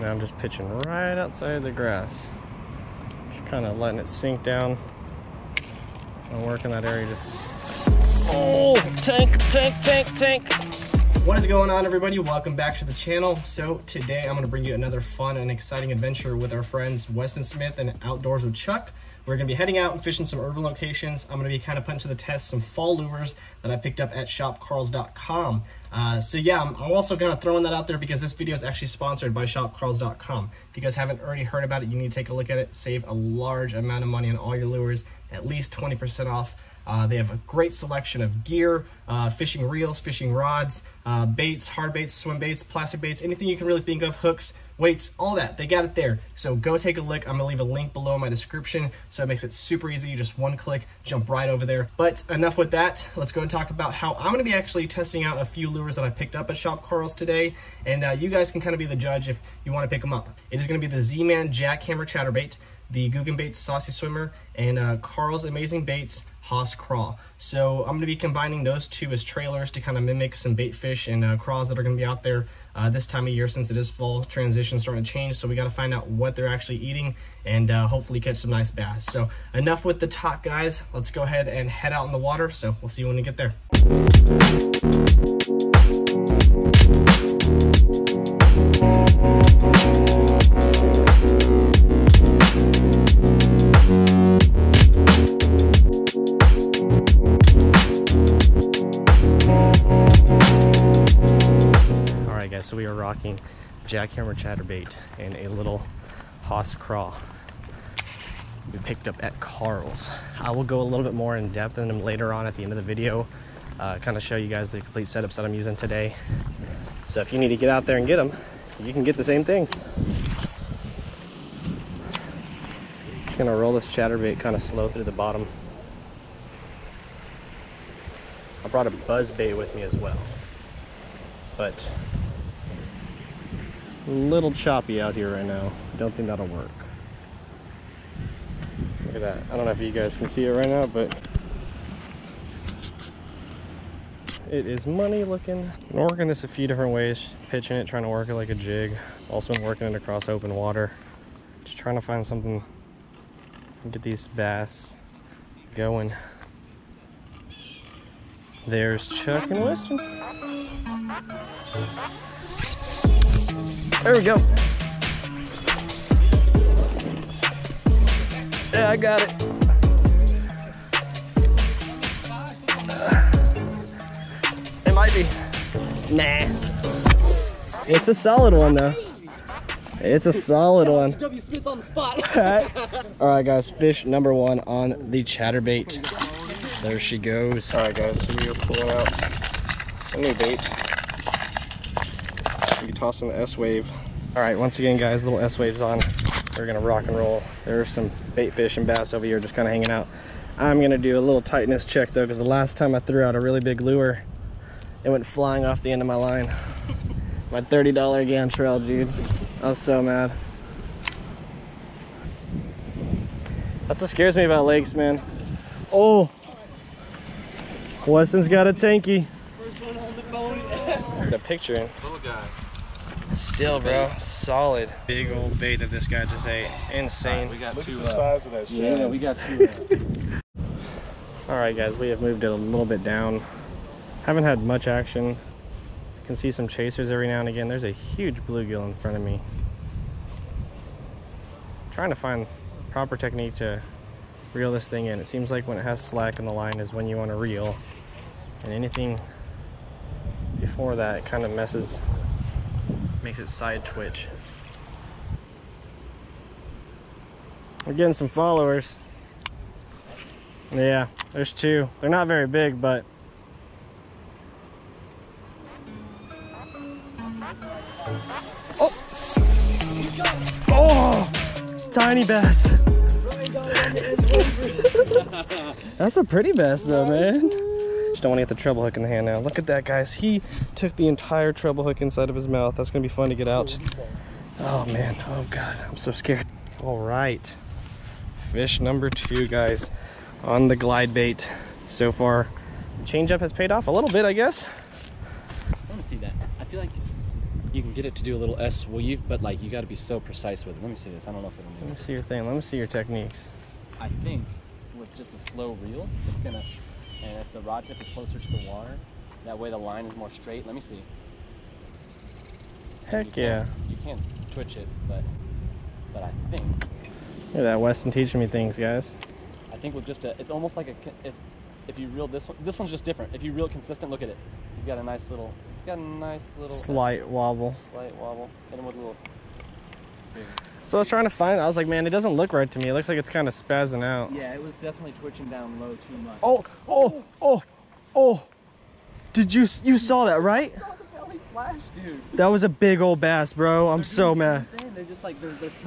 now I'm just pitching right outside the grass. Just kind of letting it sink down. I'm working that area just... Oh, tank. What is going on, everybody? Welcome back to the channel. So today I'm going to bring you another fun and exciting adventure with our friends Weston Smith and Outdoors with Chuck. We're going to be heading out and fishing some urban locations. I'm going to be kind of putting to the test some fall lures that I picked up at shopcarls.com. So yeah, I'm also going to throw that out there because this video is actually sponsored by shopcarls.com. If you guys haven't already heard about it, you need to take a look at it. Save a large amount of money on all your lures, at least 20% off. They have a great selection of gear, fishing reels, fishing rods, baits, hard baits, swim baits, plastic baits, anything you can really think of, hooks, weights, all that. They got it there. So go take a look. I'm going to leave a link below in my description, so it makes it super easy. You just one click, jump right over there. But enough with that. Let's go and talk about how I'm going to be actually testing out a few lures that I picked up at Shop Carls today. And you guys can kind of be the judge if you want to pick them up. It is going to be the Z-Man Jackhammer Chatterbait, the Guggen Baits Saucy Swimmer, and Carl's Amazing Baits Haas Craw. So I'm going to be combining those two as trailers to kind of mimic some bait fish and craws that are going to be out there this time of year, since it is fall. Transition starting to change, so we got to find out what they're actually eating and hopefully catch some nice bass. So enough with the talk, guys. Let's go ahead and head out in the water. So we'll see you when we get there. So we are rocking Jackhammer Chatterbait and a little Haas Craw we picked up at Carl's. I will go a little bit more in depth in them later on at the end of the video, kind of show you guys the complete setups that I'm using today. So if you need to get out there and get them, you can get the same things. Just gonna roll this chatterbait kind of slow through the bottom. I brought a buzz bait with me as well, but a little choppy out here right now. Don't think that'll work. Look at that. I don't know if you guys can see it right now, but it is money looking. I've been working this a few different ways, pitching it, trying to work it like a jig. Also been working it across open water. Just trying to find something and get these bass going. There's Chuck and Weston. There we go. Yeah, I got it. It might be. Nah. It's a solid one though. It's a solid one. W. Smith on the spot. All right, guys. Fish number one on the chatterbait. There she goes. All right, guys. So we are pulling out a new bait. We toss in the S-Wave. All right, once again, guys, little S-Wave's on. We're gonna rock and roll. There's some bait fish and bass over here just kind of hanging out. I'm gonna do a little tightness check though, because the last time I threw out a really big lure, it went flying off the end of my line. My $30 Gantrel, dude. I was so mad. That's what scares me about lakes, man. Oh, Weston's got a tanky. First one on the phone. The picture in. Little guy. Still, Bro, solid. Big old bait that this guy just ate. Insane. We got Look two. at the size of that shit. Yeah, we got two. All right, guys, we have moved it a little bit down. Haven't had much action. Can see some chasers every now and again. There's a huge bluegill in front of me. Trying to find proper technique to reel this thing in. It seems like when it has slack in the line is when you want to reel, and anything before that kind of makes it side twitch. We're getting some followers. Yeah, there's two. They're not very big, but oh, tiny bass. That's a pretty bass though, man. Just don't want to get the treble hook in the hand now. Look at that, guys. He took the entire treble hook inside of his mouth. That's gonna be fun to get out. Oh man, oh God, I'm so scared. All right, fish number two, guys, on the glide bait. So far, change up has paid off a little bit, I guess. I want to see that. I feel like you can get it to do a little S weave, but like you got to be so precise with it. Let me see this. I don't know if it'll. Let me see your thing. Let me see your techniques. I think with just a slow reel, it's gonna, and if the rod tip is closer to the water, that way the line is more straight. Let me see. Heck yeah. You can't twitch it, but I think. Look at that, Weston teaching me things, guys. I think with just a, it's almost like a, if you reel this one's just different. If you reel consistent, look at it. He's got a nice little Slight wobble. Slight wobble. Hit him with a little. So I was trying to find it. I was like, man, it doesn't look right to me. It looks like it's kind of spazzing out. Yeah, it was definitely twitching down low too much. Oh. Did you saw that, right? I saw the belly flash, dude. That was a big old bass, bro. I'm so mad. They're just like,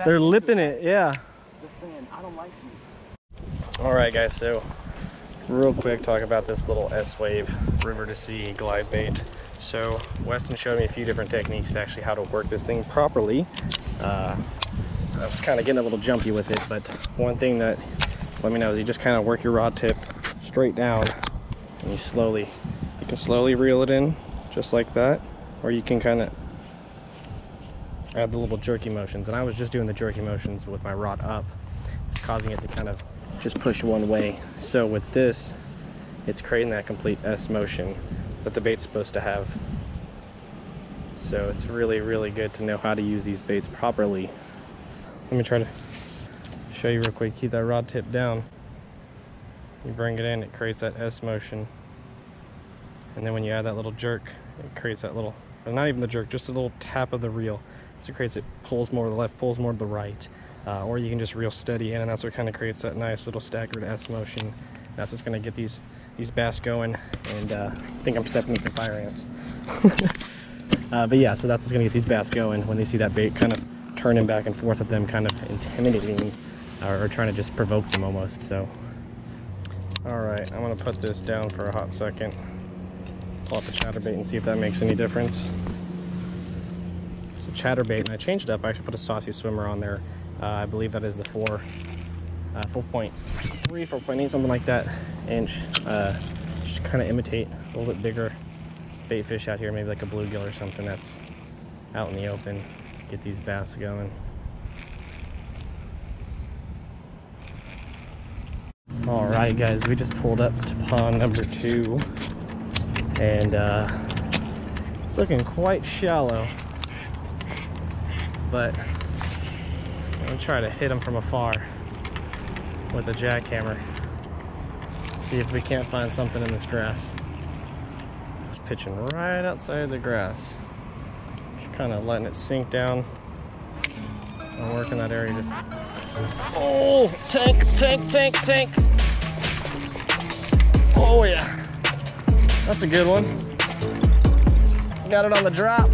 they're lipping it, yeah. They're saying, I don't like you. All right, guys, so real quick, talk about this little S-Wave river to sea glide bait. So Weston showed me a few different techniques to actually how to work this thing properly. I was kind of getting a little jumpy with it, but one thing that let me know is you just kind of work your rod tip straight down, and you can slowly reel it in just like that, or you can kind of add the little jerky motions. And I was just doing the jerky motions with my rod up. It's causing it to kind of just push one way. So with this, it's creating that complete S motion that the bait's supposed to have. So it's really, really good to know how to use these baits properly. Let me try to show you real quick. Keep that rod tip down. You bring it in, it creates that S motion. And then when you add that little jerk, it creates that little, or not even the jerk, just a little tap of the reel. So it creates, it pulls more to the left, pulls more to the right. Or you can just reel steady in, and that's what kind of creates that nice little staggered S motion. That's what's going to get these bass going. And I think I'm stepping in some fire ants. But yeah, so that's what's going to get these bass going when they see that bait kind of turning back and forth at them, kind of intimidating or trying to just provoke them almost. So, all right, I'm going to put this down for a hot second. Pull out the chatterbait and see if that makes any difference. It's a chatterbait, and I changed it up. I actually put a saucy swimmer on there. I believe that is the 4.3, 4.8, something like that inch. Just kind of imitate a little bit bigger bait fish out here, maybe like a bluegill or something that's out in the open. Get these bass going. All right, guys, we just pulled up to pond number 2, and it's looking quite shallow, but I'm gonna try to hit them from afar with a jackhammer. See if we can't find something in this grass. Just pitching right outside the grass. Just kind of letting it sink down. I'm working that area just. Oh, tank. Oh yeah, that's a good one. Got it on the drop.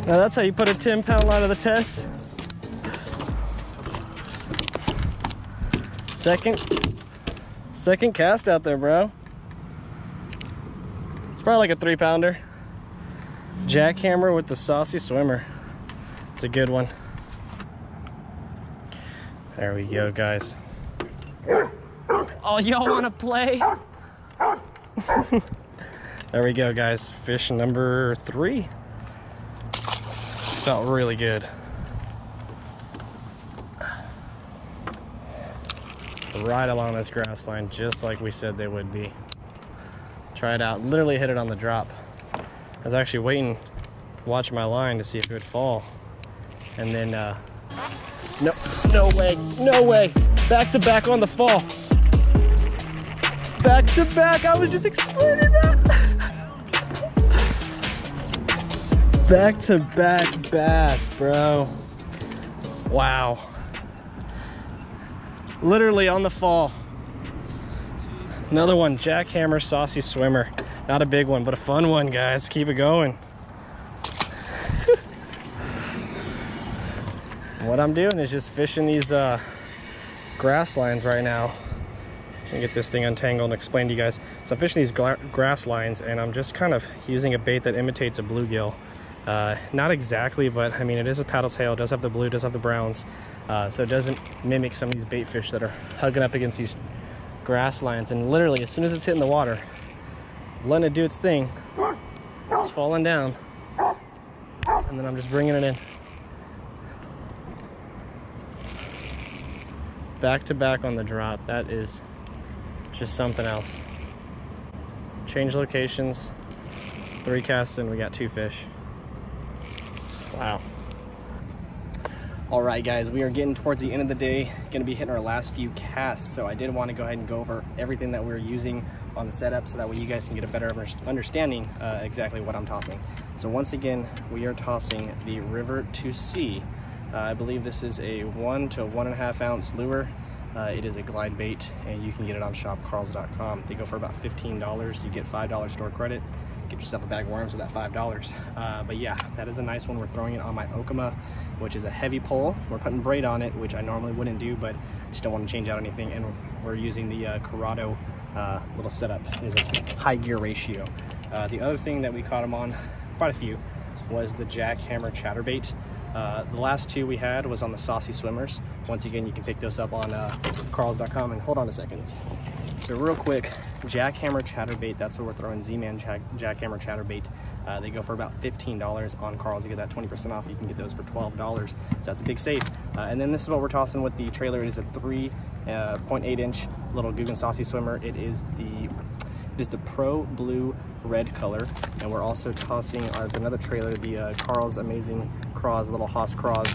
Now that's how you put a 10-pound line to the test. Second cast out there, bro. It's probably like a 3-pounder. Jackhammer with the saucy swimmer. It's a good one. There we go, guys. Oh, y'all want to play? There we go, guys. Fish number 3. Felt really good. Right along this grass line, just like we said they would be. Try it out. Literally hit it on the drop. I was actually waiting, watching my line to see if it would fall. And then, no way. Back to back on the fall. Back to back. I was just explaining that. Back to back bass, bro. Wow. Literally on the fall. Another one, jackhammer saucy swimmer. Not a big one, but a fun one, guys. Keep it going. What I'm doing is just fishing these grass lines right now. Let me get this thing untangled and explain to you guys. So I'm fishing these grass lines, and I'm just kind of using a bait that imitates a bluegill. Not exactly, but I mean, it is a paddle tail, it does have the blue, does have the browns, so it doesn't mimic some of these bait fish that are hugging up against these grass lines. And literally, as soon as it's hitting the water, letting it do its thing, it's falling down. and then I'm just bringing it in. Back to back on the drop. That is just something else. Change locations, 3 casts in, we got 2 fish. Wow. All right, guys, we are getting towards the end of the day, gonna be hitting our last few casts. So I did want to go ahead and go over everything that we're using on the setup so that way you guys can get a better understanding exactly what I'm tossing. So once again, we are tossing the River to Sea. I believe this is a 1 to 1.5 ounce lure. It is a glide bait, and you can get it on shopcarls.com. They go for about $15. You get $5 store credit. Get yourself a bag of worms with that $5. But yeah, that is a nice one. We're throwing it on my Okuma, which is a heavy pole. We're putting braid on it, which I normally wouldn't do, but just don't want to change out anything. And we're using the Corrado little setup. It is a high gear ratio. The other thing that we caught them on, quite a few, was the Jackhammer Chatterbait. The last 2 we had was on the Saucy Swimmers. Once again, you can pick those up on carls.com. And hold on a second. So real quick, Jackhammer Chatterbait, that's what we're throwing. Z-Man Jackhammer Chatterbait. They go for about $15 on Carls. You get that 20% off. You can get those for $12. So that's a big save. And then this is what we're tossing with the trailer. It is a 3.8 inch little Guggen Saucy Swimmer. It is the Pro Blue red color. And we're also tossing as another trailer, the Carl's Amazing Craws, little Haas Craws.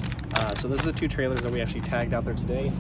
So those are the 2 trailers that we actually tagged out there today.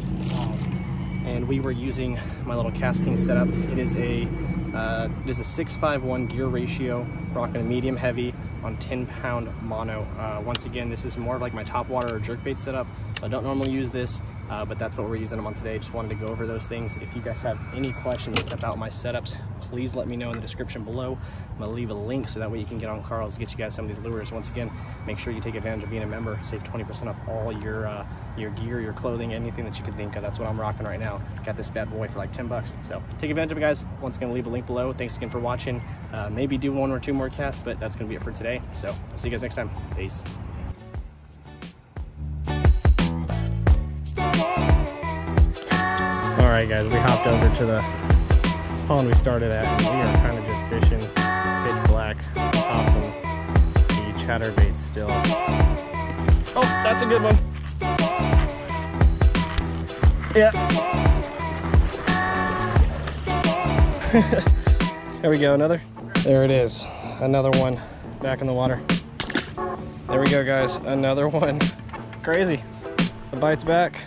And we were using my little casting setup. It is a 6:5:1 gear ratio, rocking a medium heavy on 10-pound mono. Once again, this is more of like my top water or jerkbait setup. I don't normally use this, but that's what we're using them on today. Just wanted to go over those things. If you guys have any questions about my setups, please let me know in the description below. I'm gonna leave a link so that way you can get on Carl's to get you guys some of these lures. Once again, make sure you take advantage of being a member. Save 20% off all your gear, your clothing, anything that you can think of. That's what I'm rocking right now. Got this bad boy for like 10 bucks. So take advantage of it, guys. Once again, leave a link below. Thanks again for watching. Maybe do 1 or 2 more casts, but that's gonna be it for today. So I'll see you guys next time. Peace. All right, guys, we hopped over to the pond we started at, and we are kind of just fishing pitch black. Awesome. The chatterbait still. Oh, that's a good one. Yeah. There we go, another. There it is, another one back in the water. There we go, guys, another one. Crazy. The bite's back.